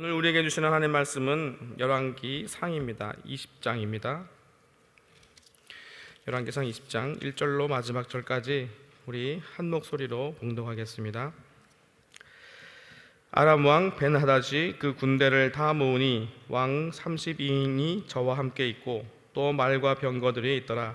오늘 우리에게 주시는 하나님의 말씀은 열왕기 상입니다. 20장입니다. 열왕기상 20장 1절로 마지막 절까지 우리 한 목소리로 봉독하겠습니다. 아람 왕 벤하닷이 그 군대를 다 모으니 왕 32인이 저와 함께 있고 또 말과 병거들이 있더라.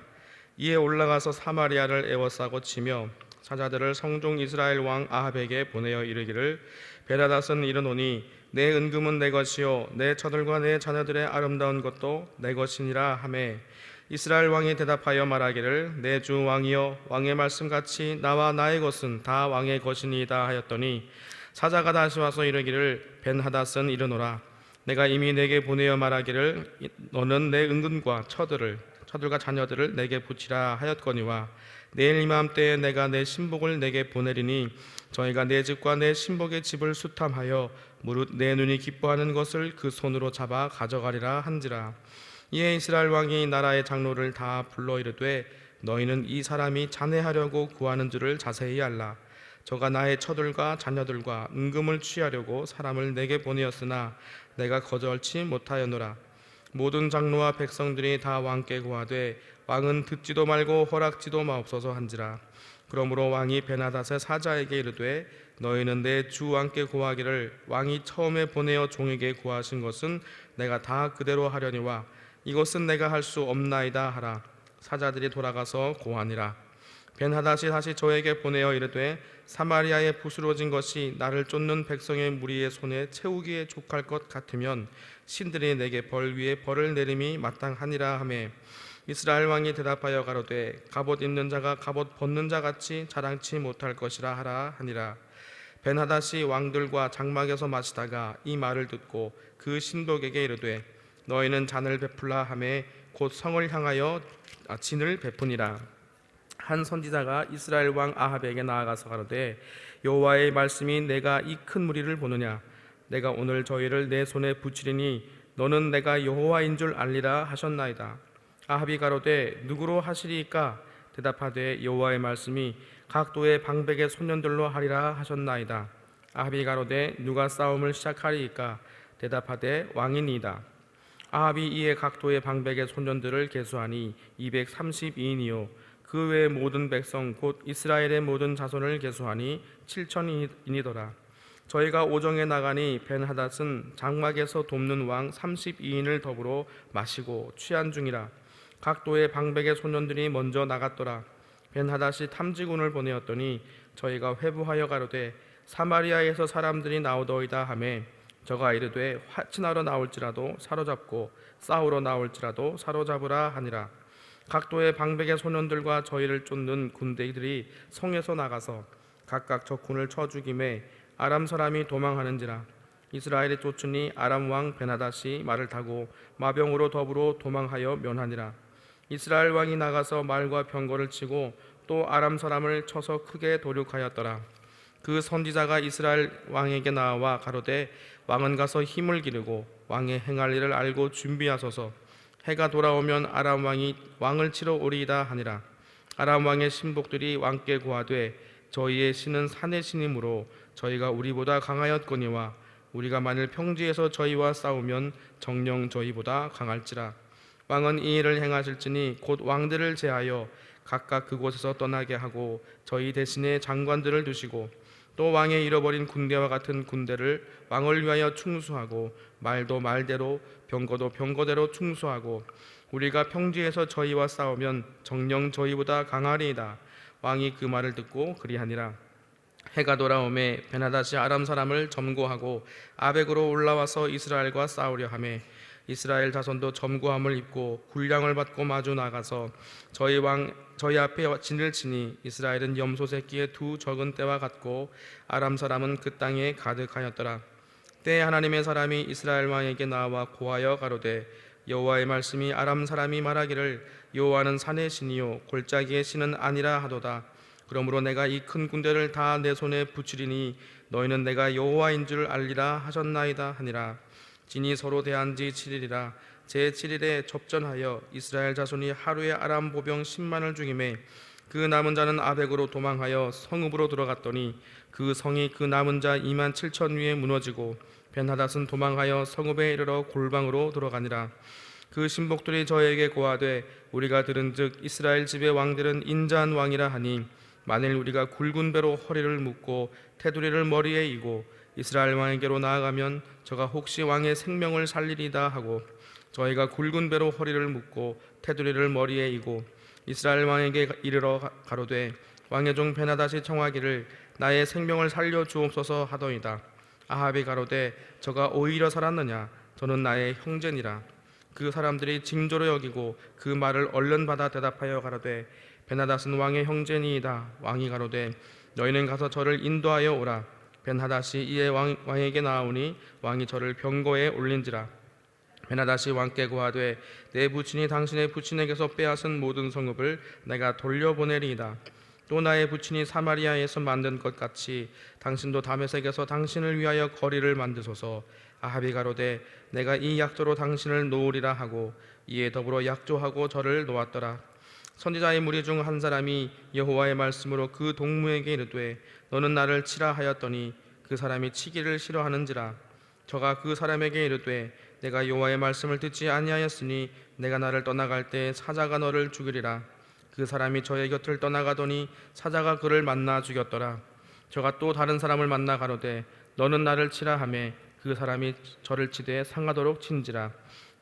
이에 올라가서 사마리아를 에워싸고 치며 사자들을 성종 이스라엘 왕 아합에게 보내어 이르기를, 벤하닷은 이르노니 내 은금은 내 것이요 내 처들과 내 자녀들의 아름다운 것도 내 것이니라 하매, 이스라엘 왕이 대답하여 말하기를, 내 주 왕이여, 왕의 말씀같이 나와 나의 것은 다 왕의 것이니이다 하였더니, 사자가 다시 와서 이르기를, 벤하닷은 이르노라, 내가 이미 내게 보내어 말하기를 너는 내 은금과 처들과 자녀들을 내게 붙이라 하였거니와, 내일 이맘때에 내가 내 신복을 내게 보내리니 저희가 내 집과 내 신복의 집을 수탐하여 무릇 내 눈이 기뻐하는 것을 그 손으로 잡아 가져가리라 한지라. 이에 이스라엘 왕이 나라의 장로를 다 불러 이르되, 너희는 이 사람이 잔해하려고 구하는 줄을 자세히 알라. 저가 나의 처들과 자녀들과 은금을 취하려고 사람을 내게 보내었으나 내가 거절치 못하였노라. 모든 장로와 백성들이 다 왕께 구하되 왕은 듣지도 말고 허락지도 마옵소서 한지라. 그러므로 왕이 벤하닷의 사자에게 이르되, 너희는 내 주 왕께 구하기를 왕이 처음에 보내어 종에게 구하신 것은 내가 다 그대로 하려니와 이것은 내가 할 수 없나이다 하라. 사자들이 돌아가서 고하니라. 벤하닷이 다시 저에게 보내어 이르되, 사마리아에 부스러진 것이 나를 쫓는 백성의 무리의 손에 채우기에 족할 것 같으면 신들이 내게 벌 위에 벌을 내림이 마땅하니라 하매, 이스라엘 왕이 대답하여 가로되, 갑옷 입는 자가 갑옷 벗는 자 같이 자랑치 못할 것이라 하라 하니라. 벤하닷이 왕들과 장막에서 마시다가 이 말을 듣고 그 신복에게 이르되, 너희는 잔을 베풀라 하매 곧 성을 향하여 진을 베푸니라. 한 선지자가 이스라엘 왕 아합에게 나아가서 가로되, 여호와의 말씀이 내가 이 큰 무리를 보느냐? 내가 오늘 저희를 내 손에 붙이리니 너는 내가 여호와인 줄 알리라 하셨나이다. 아합이 가로되, 누구로 하시리이까? 대답하되, 여호와의 말씀이 각도의 방백의 소년들로 하리라 하셨나이다. 아합이 가로되, 누가 싸움을 시작하리이까? 대답하되, 왕이니이다. 아합이 이에 각도의 방백의 소년들을 계수하니 232인이요 그 외의 모든 백성 곧 이스라엘의 모든 자손을 계수하니 7,000인이더라. 저희가 오정에 나가니 벤하닷은 장막에서 돕는 왕 32인을 더불어 마시고 취한 중이라. 각도의 방백의 소년들이 먼저 나갔더라. 벤하닷이 탐지군을 보내었더니 저희가 회부하여 가로되, 사마리아에서 사람들이 나오더이다 하매, 저가 이르되, 화친하러 나올지라도 사로잡고 싸우러 나올지라도 사로잡으라 하니라. 각도의 방백의 소년들과 저희를 쫓는 군대들이 성에서 나가서 각각 적군을 쳐 죽임에 아람 사람이 도망하는지라. 이스라엘이 쫓으니 아람 왕 벤하닷이 말을 타고 마병으로 더불어 도망하여 면하니라. 이스라엘 왕이 나가서 말과 병거를 치고 또 아람 사람을 쳐서 크게 도륙하였더라. 그 선지자가 이스라엘 왕에게 나와 가로되, 왕은 가서 힘을 기르고 왕의 행할 일을 알고 준비하소서. 해가 돌아오면 아람 왕이 왕을 치러 오리이다 하니라. 아람 왕의 신복들이 왕께 고하되, 저희의 신은 산의 신이므로 저희가 우리보다 강하였거니와 우리가 만일 평지에서 저희와 싸우면 정녕 저희보다 강할지라. 왕은 이 일을 행하실지니 곧 왕들을 제하여 각각 그곳에서 떠나게 하고 저희 대신에 장관들을 두시고 또 왕의 잃어버린 군대와 같은 군대를 왕을 위하여 충수하고 말도 말대로 병거도 병거대로 충수하고 우리가 평지에서 저희와 싸우면 정녕 저희보다 강하리이다. 왕이 그 말을 듣고 그리하니라. 해가 돌아오매 벤하닷이 아람 사람을 점거하고 아벡으로 올라와서 이스라엘과 싸우려 하매, 이스라엘 자손도 점거함을 입고 군량을 받고 마주 나가서 저희 앞에 진을 치니 이스라엘은 염소 새끼의 두 적은 떼와 같고 아람 사람은 그 땅에 가득하였더라. 때에 하나님의 사람이 이스라엘 왕에게 나와 고하여 가로되, 여호와의 말씀이 아람 사람이 말하기를 여호와는 산의 신이요 골짜기의 신은 아니라 하도다. 그러므로 내가 이 큰 군대를 다 내 손에 붙이리니 너희는 내가 여호와인 줄 알리라 하셨나이다 하니라. 진이 서로 대한 지 7일이라. 제 7일에 접전하여 이스라엘 자손이 하루에 아람 보병 10만을 죽이매, 그 남은 자는 아벡으로 도망하여 성읍으로 들어갔더니 그 성이 그 남은 자 2만 7천 위에 무너지고 벤하닷은 도망하여 성읍에 이르러 골방으로 들어가니라. 그 신복들이 저에게 고하되 우리가 들은즉 이스라엘 집의 왕들은 인자한 왕이라 하니 만일 우리가 굵은 배로 허리를 묶고 테두리를 머리에 이고 이스라엘 왕에게로 나아가면 저가 혹시 왕의 생명을 살리리다 하고 저희가 굵은 배로 허리를 묶고 테두리를 머리에 이고 이스라엘 왕에게 이르러 가로되 왕의 종 베나닷이 청하기를 나의 생명을 살려 주옵소서 하더이다. 아합이 가로되 저가 오히려 살았느냐 저는 나의 형제니라. 그 사람들이 징조로 여기고 그 말을 얼른 받아 대답하여 가로되 벤하닷은 왕의 형제니이다. 왕이 가로되 너희는 가서 저를 인도하여 오라. 벤하닷이 이에 왕에게 나아오니 왕이 저를 병거에 올린지라. 벤하닷이 왕께 고하되 내 부친이 당신의 부친에게서 빼앗은 모든 성읍을 내가 돌려보내리이다. 또 나의 부친이 사마리아에서 만든 것 같이 당신도 다메섹에서 당신을 위하여 거리를 만드소서. 아합이 가로되 내가 이 약조로 당신을 놓으리라 하고 이에 더불어 약조하고 저를 놓았더라. 선지자의 무리 중 한 사람이 여호와의 말씀으로 그 동무에게 이르되 너는 나를 치라 하였더니 그 사람이 치기를 싫어하는지라. 저가 그 사람에게 이르되 내가 여호와의 말씀을 듣지 아니하였으니 내가 나를 떠나갈 때 사자가 너를 죽이리라. 그 사람이 저의 곁을 떠나가더니 사자가 그를 만나 죽였더라. 저가 또 다른 사람을 만나 가로되 너는 나를 치라 하매 그 사람이 저를 치되 상하도록 친지라.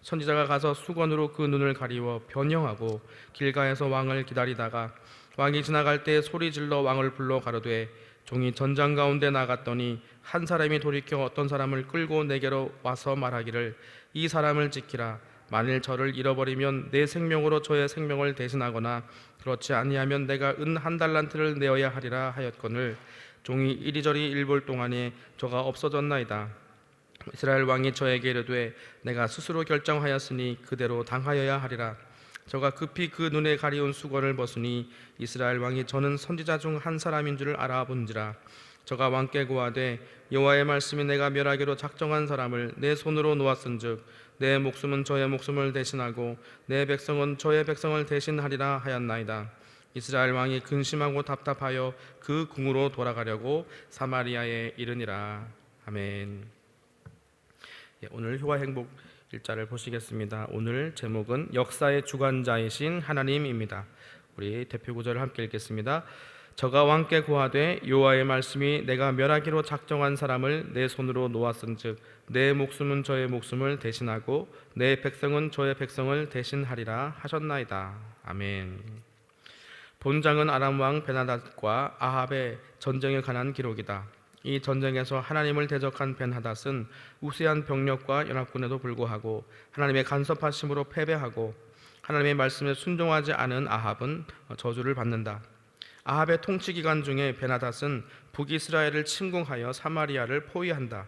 선지자가 가서 수건으로 그 눈을 가리워 변형하고 길가에서 왕을 기다리다가 왕이 지나갈 때 소리질러 왕을 불러 가로되 종이 전장 가운데 나갔더니 한 사람이 돌이켜 어떤 사람을 끌고 내게로 와서 말하기를 이 사람을 지키라. 만일 저를 잃어버리면 내 생명으로 저의 생명을 대신하거나 그렇지 아니하면 내가 은 한 달란트를 내어야 하리라 하였거늘 종이 이리저리 일볼 동안에 저가 없어졌나이다. 이스라엘 왕이 저에게 이르되 내가 스스로 결정하였으니 그대로 당하여야 하리라. 저가 급히 그 눈에 가리운 수건을 벗으니 이스라엘 왕이 저는 선지자 중 한 사람인 줄을 알아본지라. 저가 왕께 고하되 여호와의 말씀이 내가 멸하기로 작정한 사람을 내 손으로 놓았은즉 내 목숨은 저의 목숨을 대신하고 내 백성은 저의 백성을 대신하리라 하였나이다. 이스라엘 왕이 근심하고 답답하여 그 궁으로 돌아가려고 사마리아에 이르니라. 아멘. 오늘 효와 행복 일자를 보시겠습니다. 오늘 제목은 역사의 주관자이신 하나님입니다. 우리 대표 구절을 함께 읽겠습니다. 저가 왕께 고하되 여호와의 말씀이 내가 멸하기로 작정한 사람을 내 손으로 놓았은즉 내 목숨은 저의 목숨을 대신하고 내 백성은 저의 백성을 대신하리라 하셨나이다. 아멘. 본장은 아람 왕 벤하닷과 아합의 전쟁에 관한 기록이다. 이 전쟁에서 하나님을 대적한 벤하닷은 우세한 병력과 연합군에도 불구하고 하나님의 간섭하심으로 패배하고 하나님의 말씀에 순종하지 않은 아합은 저주를 받는다. 아합의 통치 기간 중에 벤하닷은 북이스라엘을 침공하여 사마리아를 포위한다.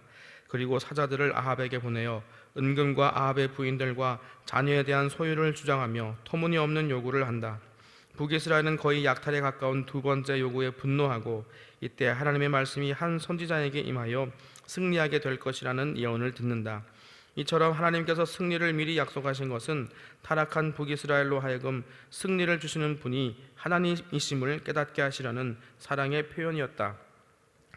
그리고 사자들을 아합에게 보내어 은금과 아합의 부인들과 자녀에 대한 소유를 주장하며 터무니없는 요구를 한다. 북이스라엘은 거의 약탈에 가까운 두 번째 요구에 분노하고 이때 하나님의 말씀이 한 선지자에게 임하여 승리하게 될 것이라는 예언을 듣는다. 이처럼 하나님께서 승리를 미리 약속하신 것은 타락한 북이스라엘로 하여금 승리를 주시는 분이 하나님이심을 깨닫게 하시려는 사랑의 표현이었다.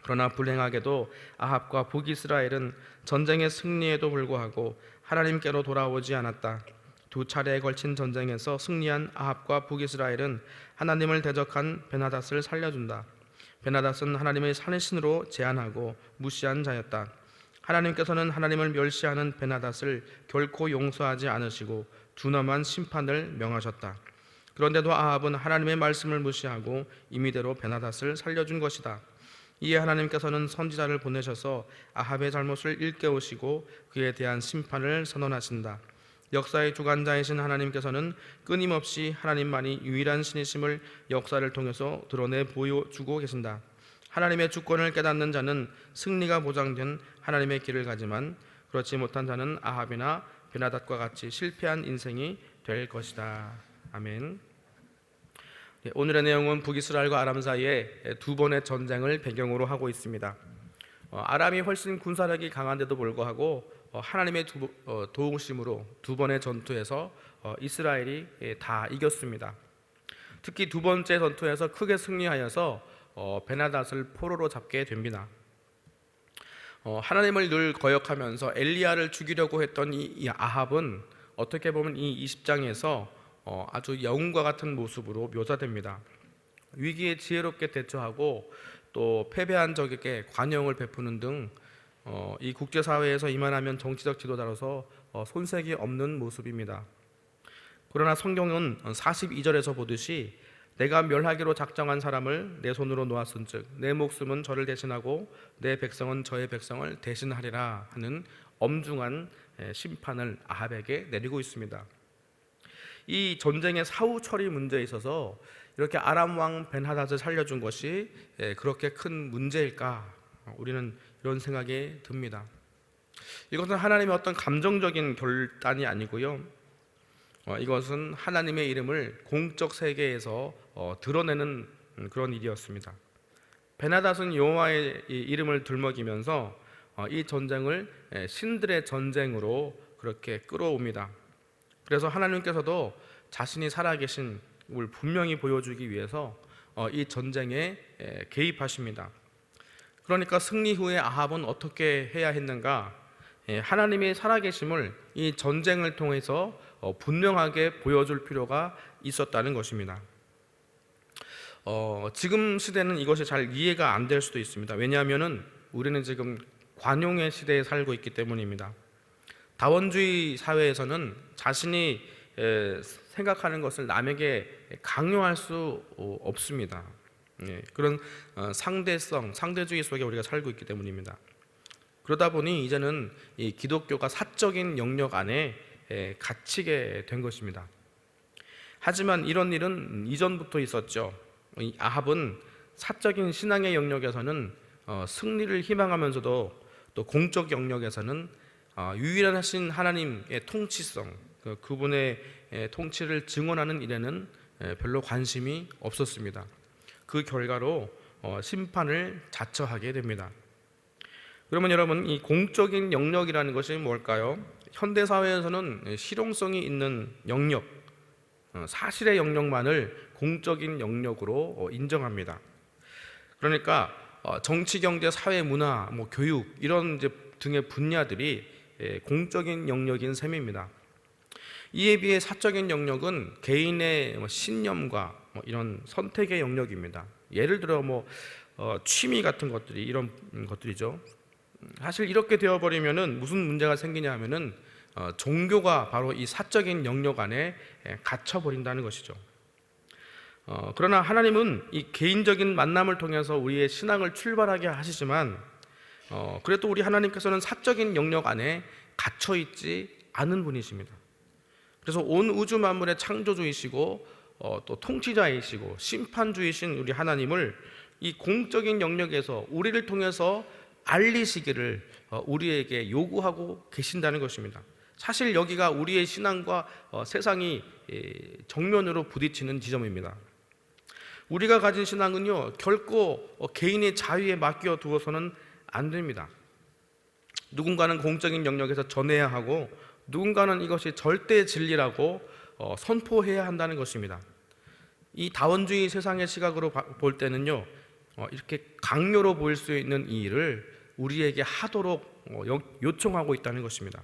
그러나 불행하게도 아합과 북이스라엘은 전쟁의 승리에도 불구하고 하나님께로 돌아오지 않았다. 두 차례에 걸친 전쟁에서 승리한 아합과 북이스라엘은 하나님을 대적한 벤하닷을 살려준다. 벤하닷은 하나님의 산신으로 제안하고 무시한 자였다. 하나님께서는 하나님을 멸시하는 벤하닷을 결코 용서하지 않으시고 준엄한 심판을 명하셨다. 그런데도 아합은 하나님의 말씀을 무시하고 임의대로 벤하닷을 살려준 것이다. 이에 하나님께서는 선지자를 보내셔서 아합의 잘못을 일깨우시고 그에 대한 심판을 선언하신다. 역사의 주관자이신 하나님께서는 끊임없이 하나님만이 유일한 신이심을 역사를 통해서 드러내 보여주고 계신다. 하나님의 주권을 깨닫는 자는 승리가 보장된 하나님의 길을 가지만 그렇지 못한 자는 아합이나 벤하닷과 같이 실패한 인생이 될 것이다. 아멘. 오늘의 내용은 북이스라엘과 아람 사이에 두 번의 전쟁을 배경으로 하고 있습니다. 아람이 훨씬 군사력이 강한데도 불구하고 하나님의 도우심으로 두 번의 전투에서 이스라엘이 다 이겼습니다. 특히 두 번째 전투에서 크게 승리하여서 벤하닷을 포로로 잡게 됩니다. 하나님을 늘 거역하면서 엘리야를 죽이려고 했던 이 아합은 어떻게 보면 이 20장에서 아주 영웅과 같은 모습으로 묘사됩니다. 위기에 지혜롭게 대처하고 또 패배한 적에게 관용을 베푸는 등 이 국제사회에서 이만하면 정치적 지도자로서 손색이 없는 모습입니다. 그러나 성경은 42절에서 보듯이 내가 멸하기로 작정한 사람을 내 손으로 놓았은즉 내 목숨은 저를 대신하고 내 백성은 저의 백성을 대신하리라 하는 엄중한 심판을 아합에게 내리고 있습니다. 이 전쟁의 사후 처리 문제에 있어서 이렇게 아람 왕 벤하닷을 살려준 것이 그렇게 큰 문제일까? 우리는 이런 생각이 듭니다. 이것은 하나님의 어떤 감정적인 결단이 아니고요. 이것은 하나님의 이름을 공적 세계에서 드러내는 그런 일이었습니다. 벤하닷은 여호와의 이름을 들먹이면서 이 전쟁을 신들의 전쟁으로 그렇게 끌어옵니다. 그래서 하나님께서도 자신이 살아계신 걸 분명히 보여주기 위해서 이 전쟁에 개입하십니다. 그러니까 승리 후에 아합은 어떻게 해야 했는가? 하나님의 살아계심을 이 전쟁을 통해서 분명하게 보여줄 필요가 있었다는 것입니다. 지금 시대는 이것이 잘 이해가 안 될 수도 있습니다. 왜냐하면 우리는 지금 관용의 시대에 살고 있기 때문입니다. 다원주의 사회에서는 자신이 생각하는 것을 남에게 강요할 수 없습니다. 그런 상대주의 속에 우리가 살고 있기 때문입니다. 그러다 보니 이제는 이 기독교가 사적인 영역 안에 갇히게 된 것입니다. 하지만 이런 일은 이전부터 있었죠. 이 아합은 사적인 신앙의 영역에서는 승리를 희망하면서도 또 공적 영역에서는 유일하신 하나님의 통치성, 그분의 통치를 증언하는 일에는 별로 관심이 없었습니다. 그 결과로 심판을 자처하게 됩니다. 그러면 여러분, 이 공적인 영역이라는 것이 뭘까요? 현대 사회에서는 실용성이 있는 영역, 사실의 영역만을 공적인 영역으로 인정합니다. 그러니까 정치, 경제, 사회, 문화, 교육 이런 등의 분야들이 공적인 영역인 셈입니다. 이에 비해 사적인 영역은 개인의 신념과 이런 선택의 영역입니다. 예를 들어 취미 같은 것들이 이런 것들이죠. 사실 이렇게 되어버리면은 무슨 문제가 생기냐 하면은 종교가 바로 이 사적인 영역 안에 갇혀버린다는 것이죠. 그러나 하나님은 이 개인적인 만남을 통해서 우리의 신앙을 출발하게 하시지만 그래도 우리 하나님께서는 사적인 영역 안에 갇혀있지 않은 분이십니다. 그래서 온 우주 만물의 창조주이시고 또 통치자이시고 심판주이신 우리 하나님을 이 공적인 영역에서 우리를 통해서 알리시기를 우리에게 요구하고 계신다는 것입니다. 사실 여기가 우리의 신앙과 세상이 정면으로 부딪히는 지점입니다. 우리가 가진 신앙은요, 결코 개인의 자유에 맡겨 두어서는 안 됩니다. 누군가는 공적인 영역에서 전해야 하고 누군가는 이것이 절대 진리라고 선포해야 한다는 것입니다. 이 다원주의 세상의 시각으로 볼 때는요, 이렇게 강요로 보일 수 있는 이 일을 우리에게 하도록 요청하고 있다는 것입니다.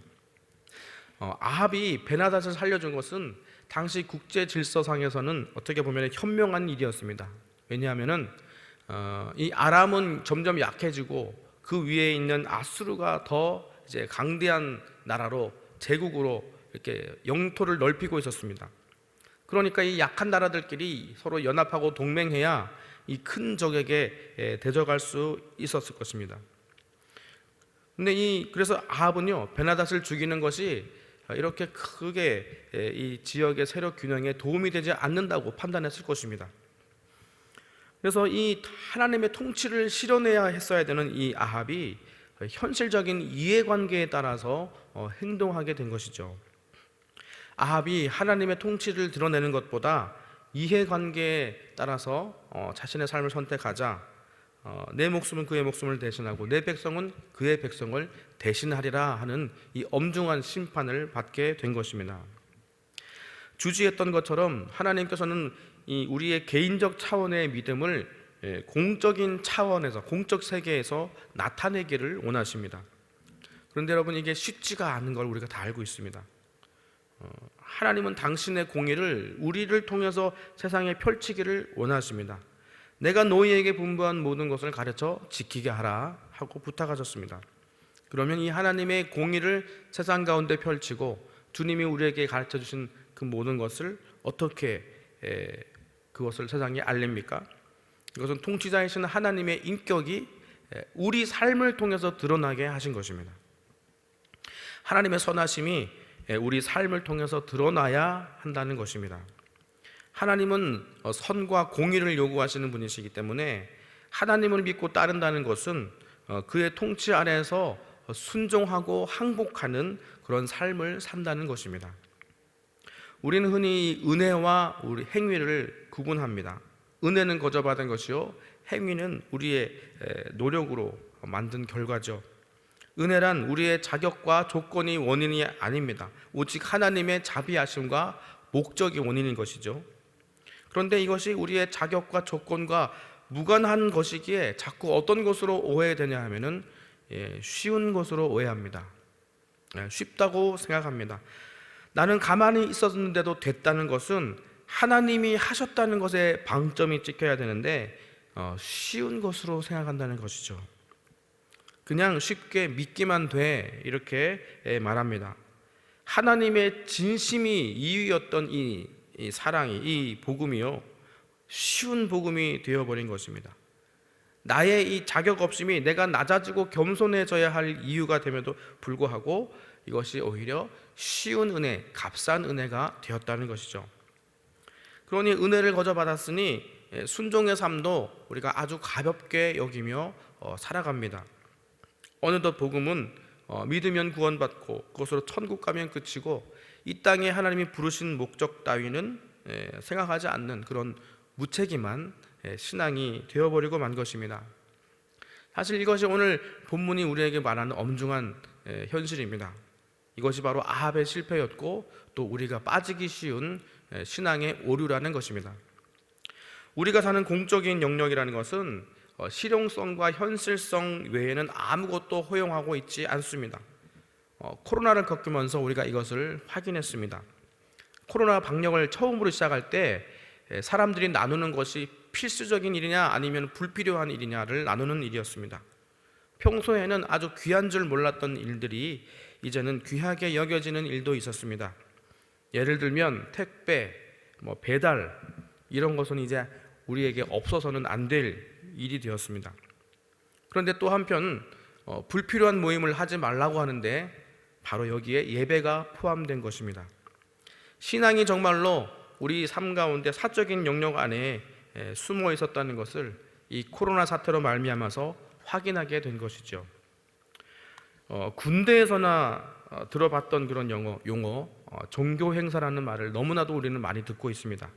아합이 벤하닷을 살려준 것은 당시 국제 질서상에서는 어떻게 보면 현명한 일이었습니다. 왜냐하면은 이 아람은 점점 약해지고 그 위에 있는 아수르가 더 이제 강대한 나라로 제국으로 이렇게 영토를 넓히고 있었습니다. 그러니까 이 약한 나라들끼리 서로 연합하고 동맹해야 이 큰 적에게 대적할 수 있었을 것입니다. 그래서 아합은요, 벤하닷을 죽이는 것이 이렇게 크게 이 지역의 세력 균형에 도움이 되지 않는다고 판단했을 것입니다. 그래서 이 하나님의 통치를 실현해야 했어야 되는 이 아합이 현실적인 이해관계에 따라서 행동하게 된 것이죠. 아합이 하나님의 통치를 드러내는 것보다 이해관계에 따라서 자신의 삶을 선택하자 내 목숨은 그의 목숨을 대신하고 내 백성은 그의 백성을 대신하리라 하는 이 엄중한 심판을 받게 된 것입니다. 주지했던 것처럼 하나님께서는 이 우리의 개인적 차원의 믿음을 공적인 차원에서, 공적 세계에서 나타내기를 원하십니다. 그런데 여러분, 이게 쉽지가 않은 걸 우리가 다 알고 있습니다. 하나님은 당신의 공의를 우리를 통해서 세상에 펼치기를 원하십니다. 내가 너희에게 분부한 모든 것을 가르쳐 지키게 하라 하고 부탁하셨습니다. 그러면 이 하나님의 공의를 세상 가운데 펼치고 주님이 우리에게 가르쳐 주신 그 모든 것을 어떻게 그것을 세상에 알립니까? 이것은 통치자이신 하나님의 인격이 우리 삶을 통해서 드러나게 하신 것입니다. 하나님의 선하심이 우리 삶을 통해서 드러나야 한다는 것입니다. 하나님은 선과 공의를 요구하시는 분이시기 때문에 하나님을 믿고 따른다는 것은 그의 통치 아래에서 순종하고 항복하는 그런 삶을 산다는 것입니다. 우리는 흔히 은혜와 우리 행위를 구분합니다. 은혜는 거저 받은 것이요, 행위는 우리의 노력으로 만든 결과죠. 은혜란 우리의 자격과 조건이 원인이 아닙니다. 오직 하나님의 자비하심과 목적이 원인인 것이죠. 그런데 이것이 우리의 자격과 조건과 무관한 것이기에 자꾸 어떤 것으로 오해되냐 하면은 쉬운 것으로 오해합니다. 쉽다고 생각합니다. 나는 가만히 있었는데도 됐다는 것은 하나님이 하셨다는 것에 방점이 찍혀야 되는데 쉬운 것으로 생각한다는 것이죠. 그냥 쉽게 믿기만 돼, 이렇게 말합니다. 하나님의 진심이 이유였던 이 사랑이, 이 복음이요, 쉬운 복음이 되어버린 것입니다. 나의 이 자격 없음이 내가 낮아지고 겸손해져야 할 이유가 됨에도 불구하고 이것이 오히려 쉬운 은혜, 값싼 은혜가 되었다는 것이죠. 그러니 은혜를 거저 받았으니 순종의 삶도 우리가 아주 가볍게 여기며 살아갑니다. 어느덧 복음은 믿으면 구원받고 그것으로 천국 가면 그치고 이 땅에 하나님이 부르신 목적 따위는 생각하지 않는 그런 무책임한 신앙이 되어버리고 만 것입니다. 사실 이것이 오늘 본문이 우리에게 말하는 엄중한 현실입니다. 이것이 바로 아합의 실패였고 또 우리가 빠지기 쉬운 신앙의 오류라는 것입니다. 우리가 사는 공적인 영역이라는 것은 실용성과 현실성 외에는 아무것도 허용하고 있지 않습니다. 코로나를 겪으면서 우리가 이것을 확인했습니다. 코로나 방역을 처음으로 시작할 때 사람들이 나누는 것이 필수적인 일이냐 아니면 불필요한 일이냐를 나누는 일이었습니다. 평소에는 아주 귀한 줄 몰랐던 일들이 이제는 귀하게 여겨지는 일도 있었습니다. 예를 들면 택배, 배달, 이런 것은 이제 우리에게 없어서는 안 될 일이 되었습니다. 그런데 또 한편 불필요한 모임을 하지 말라고 하는데 바로 여기에 예배가 포함된 것입니다. 신앙이 정말로 우리 삶 가운데 사적인 영역 안에 숨어 있었다는 것을 이 코로나 사태로 말미암아서 확인하게 된 것이죠. 군대에서나 들어봤던 그런 용어 종교 행사라는 말을 너무나도 우리는 많이 듣고 있습니다.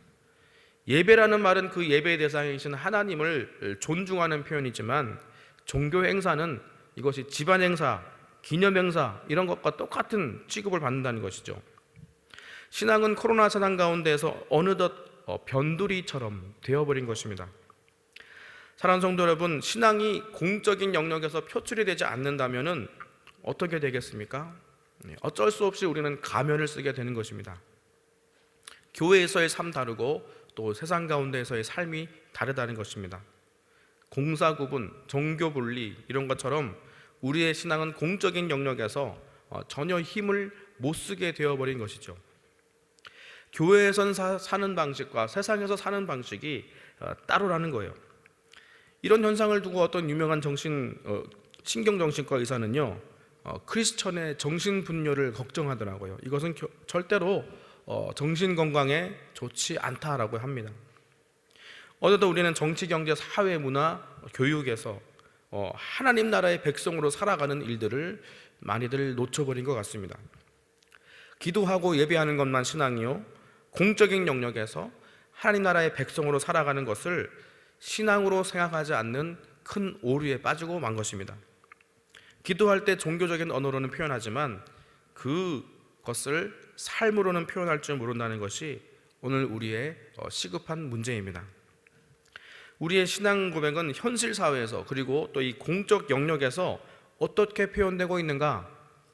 예배라는 말은 그 예배의 대상이신 하나님을 존중하는 표현이지만 종교 행사는 이것이 집안 행사, 기념 행사 이런 것과 똑같은 취급을 받는다는 것이죠. 신앙은 코로나 세상 가운데에서 어느덧 변두리처럼 되어버린 것입니다. 사랑하는 성도 여러분, 신앙이 공적인 영역에서 표출이 되지 않는다면 어떻게 되겠습니까? 어쩔 수 없이 우리는 가면을 쓰게 되는 것입니다. 교회에서의 삶 다르고 또 세상 가운데에서의 삶이 다르다는 것입니다. 공사 구분, 종교 분리 이런 것처럼 우리의 신앙은 공적인 영역에서 전혀 힘을 못 쓰게 되어버린 것이죠. 교회에선 사는 방식과 세상에서 사는 방식이 따로라는 거예요. 이런 현상을 두고 어떤 유명한 신경정신과 의사는요, 크리스천의 정신분열을 걱정하더라고요. 이것은 절대로 정신건강에 좋지 않다라고 합니다. 어느덧 우리는 정치, 경제, 사회, 문화, 교육에서 하나님 나라의 백성으로 살아가는 일들을 많이들 놓쳐버린 것 같습니다. 기도하고 예배하는 것만 신앙이요, 공적인 영역에서 하나님 나라의 백성으로 살아가는 것을 신앙으로 생각하지 않는 큰 오류에 빠지고 만 것입니다. 기도할 때 종교적인 언어로는 표현하지만 그것을 삶으로는 표현할 줄 모른다는 것이 오늘 우리의 시급한 문제입니다. 우리의 신앙 고백은 현실 사회에서 그리고 또 이 공적 영역에서 어떻게 표현되고 있는가,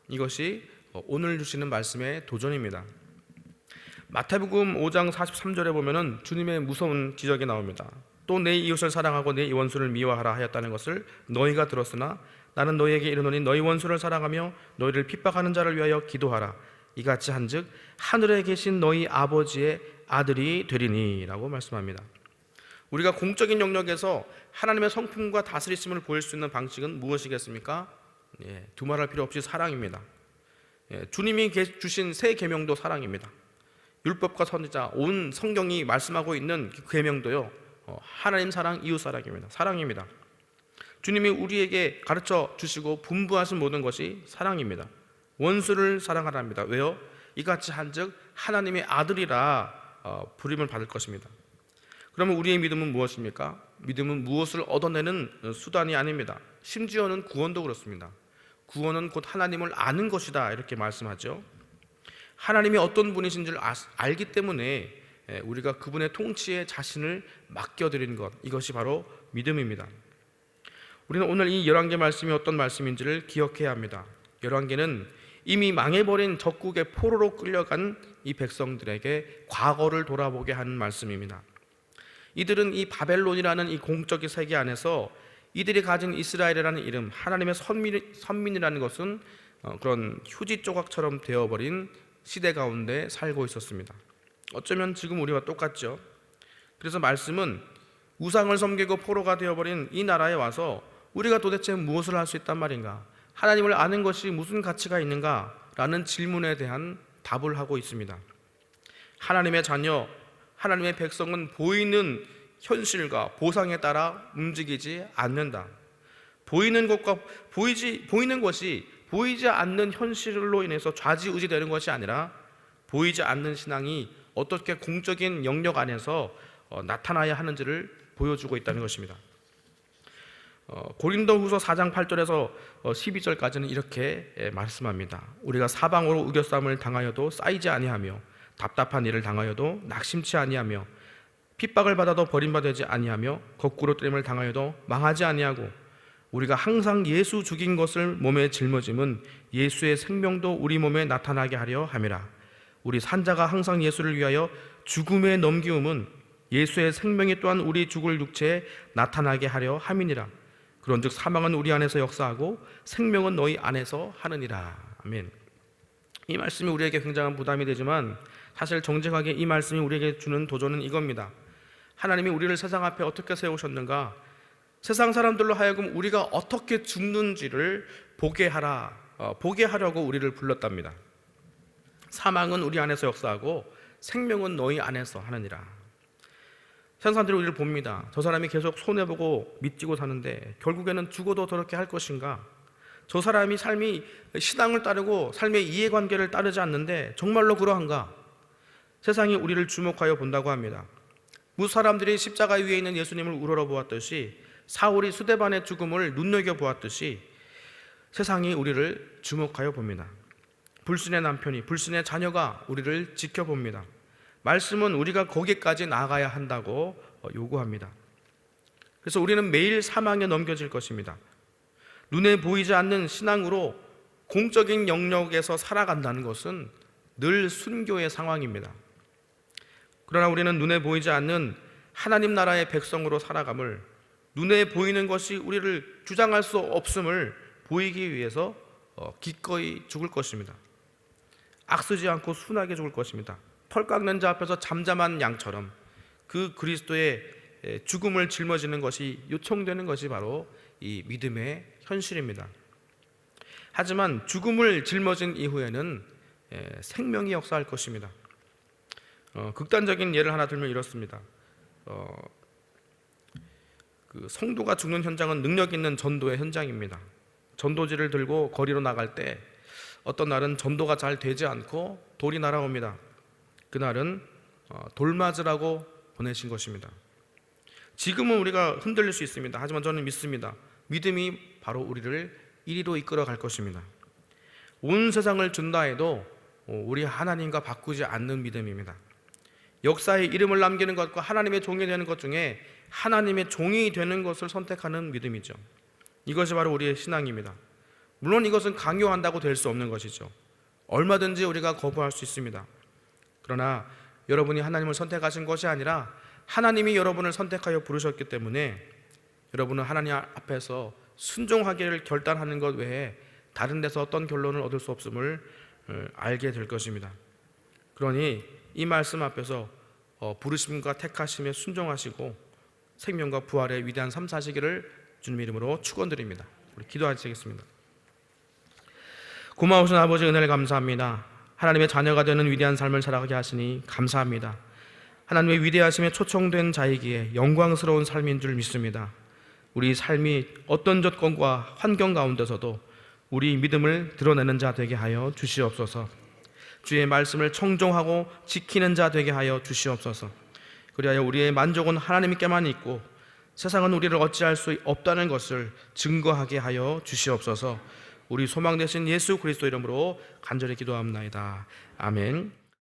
이것이 오늘 주시는 말씀의 도전입니다. 마태복음 5장 43절에 보면은 주님의 무서운 기적이 나옵니다. 또 내 이웃을 사랑하고 내 원수를 미워하라 하였다는 것을 너희가 들었으나 나는 너희에게 이르노니 너희 원수를 사랑하며 너희를 핍박하는 자를 위하여 기도하라. 이같이 한즉 하늘에 계신 너희 아버지의 아들이 되리니 라고 말씀합니다. 우리가 공적인 영역에서 하나님의 성품과 다스리심을 보일 수 있는 방식은 무엇이겠습니까? 두말할 필요 없이 사랑입니다. 주님이 주신 새 계명도 사랑입니다. 율법과 선지자 온 성경이 말씀하고 있는 그 계명도요, 하나님 사랑, 이웃 사랑입니다. 사랑입니다. 주님이 우리에게 가르쳐 주시고 분부하신 모든 것이 사랑입니다. 원수를 사랑하랍니다. 왜요? 이같이 한즉 하나님의 아들이라 부름을 받을 것입니다. 그러면 우리의 믿음은 무엇입니까? 믿음은 무엇을 얻어내는 수단이 아닙니다. 심지어는 구원도 그렇습니다. 구원은 곧 하나님을 아는 것이다, 이렇게 말씀하죠. 하나님이 어떤 분이신 줄 알기 때문에 우리가 그분의 통치에 자신을 맡겨드리는 것, 이것이 바로 믿음입니다. 우리는 오늘 이 열왕기 말씀이 어떤 말씀인지를 기억해야 합니다. 열왕기는 이미 망해버린 적국의 포로로 끌려간 이 백성들에게 과거를 돌아보게 하는 말씀입니다. 이들은 이 바벨론이라는 이 공적인 세계 안에서 이들이 가진 이스라엘이라는 이름, 하나님의 선민이라는 것은 그런 휴지 조각처럼 되어버린 시대 가운데 살고 있었습니다. 어쩌면 지금 우리와 똑같죠. 그래서 말씀은 우상을 섬기고 포로가 되어버린 이 나라에 와서 우리가 도대체 무엇을 할 수 있단 말인가, 하나님을 아는 것이 무슨 가치가 있는가 라는 질문에 대한 답을 하고 있습니다. 하나님의 자녀, 하나님의 백성은 보이는 현실과 보상에 따라 움직이지 않는다. 보이는 것이 보이지 않는 현실로 인해서 좌지우지되는 것이 아니라 보이지 않는 신앙이 어떻게 공적인 영역 안에서 나타나야 하는지를 보여주고 있다는 것입니다. 고린도후서 4장 8절에서 12절까지는 이렇게 말씀합니다. 우리가 사방으로 우겨쌈을 당하여도 쌓이지 아니하며 답답한 일을 당하여도 낙심치 아니하며 핍박을 받아도 버림받지 아니하며 거꾸로 뜨림을 당하여도 망하지 아니하고 우리가 항상 예수 죽인 것을 몸에 짊어짐은 예수의 생명도 우리 몸에 나타나게 하려 함이라. 우리 산자가 항상 예수를 위하여 죽음에 넘기움은 예수의 생명이 또한 우리 죽을 육체에 나타나게 하려 함이니라. 그런즉 사망은 우리 안에서 역사하고 생명은 너희 안에서 하느니라. 아멘. 이 말씀이 우리에게 굉장한 부담이 되지만 사실 정직하게 이 말씀이 우리에게 주는 도전은 이겁니다. 하나님이 우리를 세상 앞에 어떻게 세우셨는가, 세상 사람들로 하여금 우리가 어떻게 죽는지를 보게 하려고 우리를 불렀답니다. 사망은 우리 안에서 역사하고 생명은 너희 안에서 하느니라. 세상 사람들이 우리를 봅니다. 저 사람이 계속 손해보고 믿지고 사는데 결국에는 죽어도 저렇게 할 것인가? 저 사람이 삶이 신앙을 따르고 삶의 이해관계를 따르지 않는데 정말로 그러한가? 세상이 우리를 주목하여 본다고 합니다. 무수 사람들이 십자가 위에 있는 예수님을 우러러보았듯이, 사울이 스데반의 죽음을 눈여겨보았듯이 세상이 우리를 주목하여 봅니다. 불신의 남편이, 불신의 자녀가 우리를 지켜봅니다. 말씀은 우리가 거기까지 나아가야 한다고 요구합니다. 그래서 우리는 매일 사망에 넘겨질 것입니다. 눈에 보이지 않는 신앙으로 공적인 영역에서 살아간다는 것은 늘 순교의 상황입니다. 그러나 우리는 눈에 보이지 않는 하나님 나라의 백성으로 살아감을, 눈에 보이는 것이 우리를 주장할 수 없음을 보이기 위해서 기꺼이 죽을 것입니다. 악쓰지 않고 순하게 죽을 것입니다. 털 깎는 자 앞에서 잠잠한 양처럼 그 그리스도의 죽음을 짊어지는 것이 요청되는 것이 바로 이 믿음의 현실입니다. 하지만 죽음을 짊어진 이후에는 생명이 역사할 것입니다. 극단적인 예를 하나 들면 이렇습니다. 그 성도가 죽는 현장은 능력 있는 전도의 현장입니다. 전도지를 들고 거리로 나갈 때 어떤 날은 전도가 잘 되지 않고 돌이 날아옵니다. 그날은 돌 맞으라고 보내신 것입니다. 지금은 우리가 흔들릴 수 있습니다. 하지만 저는 믿습니다. 믿음이 바로 우리를 이리로 이끌어 갈 것입니다. 온 세상을 준다 해도 우리 하나님과 바꾸지 않는 믿음입니다. 역사에 이름을 남기는 것과 하나님의 종이 되는 것 중에 하나님의 종이 되는 것을 선택하는 믿음이죠. 이것이 바로 우리의 신앙입니다. 물론 이것은 강요한다고 될 수 없는 것이죠. 얼마든지 우리가 거부할 수 있습니다. 그러나 여러분이 하나님을 선택하신 것이 아니라 하나님이 여러분을 선택하여 부르셨기 때문에 여러분은 하나님 앞에서 순종하기를 결단하는 것 외에 다른 데서 어떤 결론을 얻을 수 없음을 알게 될 것입니다. 그러니 이 말씀 앞에서 부르심과 택하심에 순종하시고 생명과 부활의 위대한 삶 사시기를 주님 이름으로 축원드립니다. 우리 기도하시겠습니다. 고마우신 아버지, 은혜를 감사합니다. 하나님의 자녀가 되는 위대한 삶을 살아가게 하시니 감사합니다. 하나님의 위대하심에 초청된 자이기에 영광스러운 삶인 줄 믿습니다. 우리 삶이 어떤 조건과 환경 가운데서도 우리 믿음을 드러내는 자 되게 하여 주시옵소서. 주의 말씀을 청종하고 지키는 자 되게 하여 주시옵소서. 그리하여 우리의 만족은 하나님께만 있고 세상은 우리를 어찌할 수 없다는 것을 증거하게 하여 주시옵소서. 우리 소망 되신 예수 그리스도 이름으로 간절히 기도합나이다. 아멘.